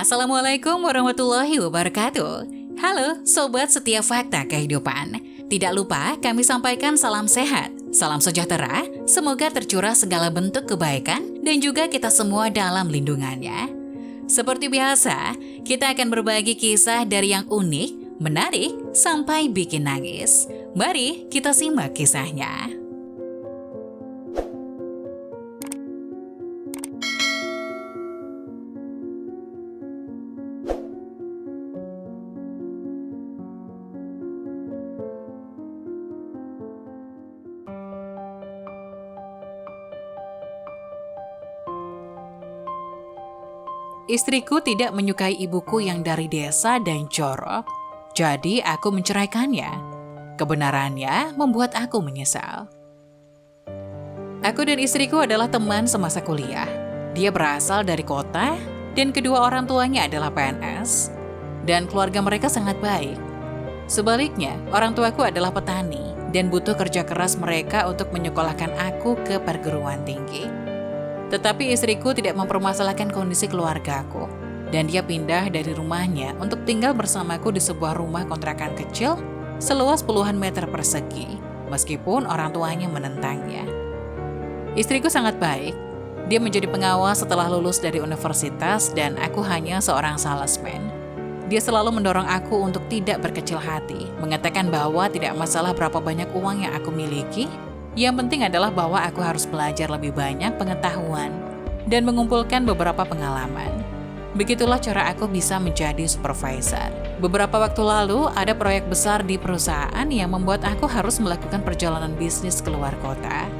Assalamualaikum warahmatullahi wabarakatuh. Halo Sobat Setiap Fakta Kehidupan. Tidak lupa kami sampaikan salam sehat, salam sejahtera, semoga tercurah segala bentuk kebaikan dan juga kita semua dalam lindungannya. Seperti biasa, kita akan berbagi kisah dari yang unik, menarik, sampai bikin nangis. Mari kita simak kisahnya. Istriku tidak menyukai ibuku yang dari desa dan jorok, jadi aku menceraikannya. Kebenarannya membuat aku menyesal. Aku dan istriku adalah teman semasa kuliah. Dia berasal dari kota, dan kedua orang tuanya adalah PNS. Dan keluarga mereka sangat baik. Sebaliknya, orang tuaku adalah petani, dan butuh kerja keras mereka untuk menyekolahkan aku ke perguruan tinggi. Tetapi istriku tidak mempermasalahkan kondisi keluargaku, dan dia pindah dari rumahnya untuk tinggal bersamaku di sebuah rumah kontrakan kecil seluas puluhan meter persegi, meskipun orang tuanya menentangnya. Istriku sangat baik. Dia menjadi pengawas setelah lulus dari universitas dan aku hanya seorang salesman. Dia selalu mendorong aku untuk tidak berkecil hati, mengatakan bahwa tidak masalah berapa banyak uang yang aku miliki, yang penting adalah bahwa aku harus belajar lebih banyak pengetahuan dan mengumpulkan beberapa pengalaman. Begitulah cara aku bisa menjadi supervisor. Beberapa waktu lalu, ada proyek besar di perusahaan yang membuat aku harus melakukan perjalanan bisnis keluar kota.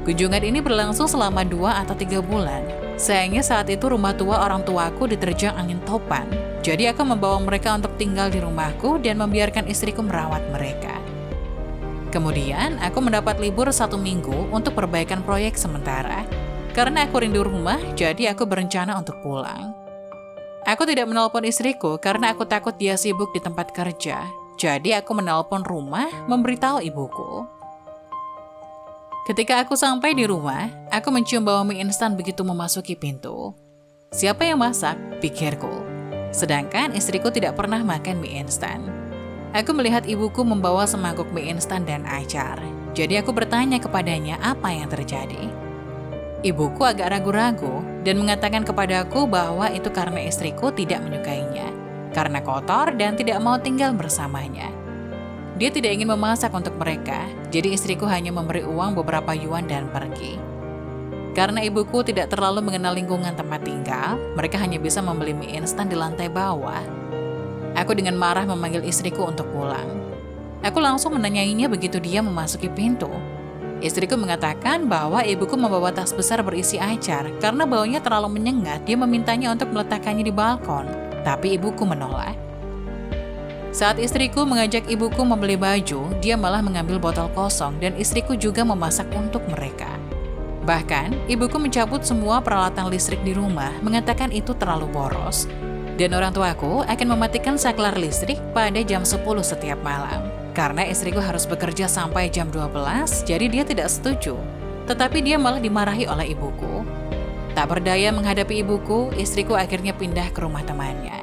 Kunjungan ini berlangsung selama 2 atau 3 bulan. Sayangnya saat itu rumah tua orang tuaku diterjang angin topan. Jadi aku membawa mereka untuk tinggal di rumahku dan membiarkan istriku merawat mereka. Kemudian, aku mendapat libur 1 minggu untuk perbaikan proyek sementara. Karena aku rindu rumah, jadi aku berencana untuk pulang. Aku tidak menelpon istriku karena aku takut dia sibuk di tempat kerja. Jadi aku menelpon rumah, memberitahu ibuku. Ketika aku sampai di rumah, aku mencium bau mie instan begitu memasuki pintu. Siapa yang masak? Pikirku. Sedangkan istriku tidak pernah makan mie instan. Aku melihat ibuku membawa semangkuk mie instan dan acar. Jadi aku bertanya kepadanya apa yang terjadi. Ibuku agak ragu-ragu dan mengatakan kepadaku bahwa itu karena istriku tidak menyukainya, karena kotor dan tidak mau tinggal bersamanya. Dia tidak ingin memasak untuk mereka, jadi istriku hanya memberi uang beberapa yuan dan pergi. Karena ibuku tidak terlalu mengenal lingkungan tempat tinggal, mereka hanya bisa membeli mie instan di lantai bawah. Aku dengan marah memanggil istriku untuk pulang. Aku langsung menanyainya begitu dia memasuki pintu. Istriku mengatakan bahwa ibuku membawa tas besar berisi acar karena baunya terlalu menyengat. Dia memintanya untuk meletakkannya di balkon, tapi ibuku menolak. Saat istriku mengajak ibuku membeli baju, dia malah mengambil botol kosong dan istriku juga memasak untuk mereka. Bahkan, ibuku mencabut semua peralatan listrik di rumah, mengatakan itu terlalu boros. Dan orang tuaku akan mematikan saklar listrik pada jam 10 setiap malam. Karena istriku harus bekerja sampai jam 12, jadi dia tidak setuju. Tetapi dia malah dimarahi oleh ibuku. Tak berdaya menghadapi ibuku, istriku akhirnya pindah ke rumah temannya.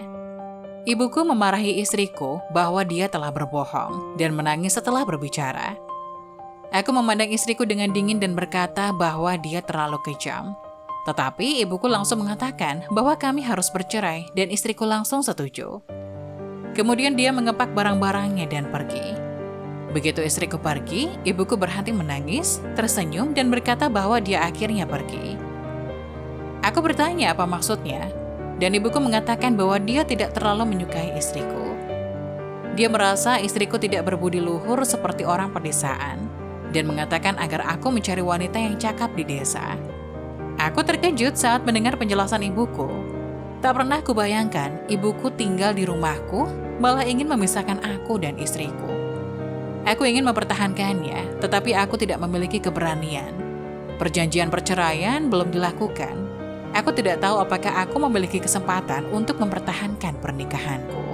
Ibuku memarahi istriku bahwa dia telah berbohong dan menangis setelah berbicara. Aku memandang istriku dengan dingin dan berkata bahwa dia terlalu kejam. Tetapi ibuku langsung mengatakan bahwa kami harus bercerai dan istriku langsung setuju. Kemudian dia mengepak barang-barangnya dan pergi. Begitu istriku pergi, ibuku berhenti menangis, tersenyum dan berkata bahwa dia akhirnya pergi. Aku bertanya apa maksudnya, dan ibuku mengatakan bahwa dia tidak terlalu menyukai istriku. Dia merasa istriku tidak berbudi luhur seperti orang pedesaan, dan mengatakan agar aku mencari wanita yang cakap di desa. Aku terkejut saat mendengar penjelasan ibuku. Tak pernah kubayangkan ibuku tinggal di rumahku, malah ingin memisahkan aku dan istriku. Aku ingin mempertahankannya, tetapi aku tidak memiliki keberanian. Perjanjian perceraian belum dilakukan. Aku tidak tahu apakah aku memiliki kesempatan untuk mempertahankan pernikahanku.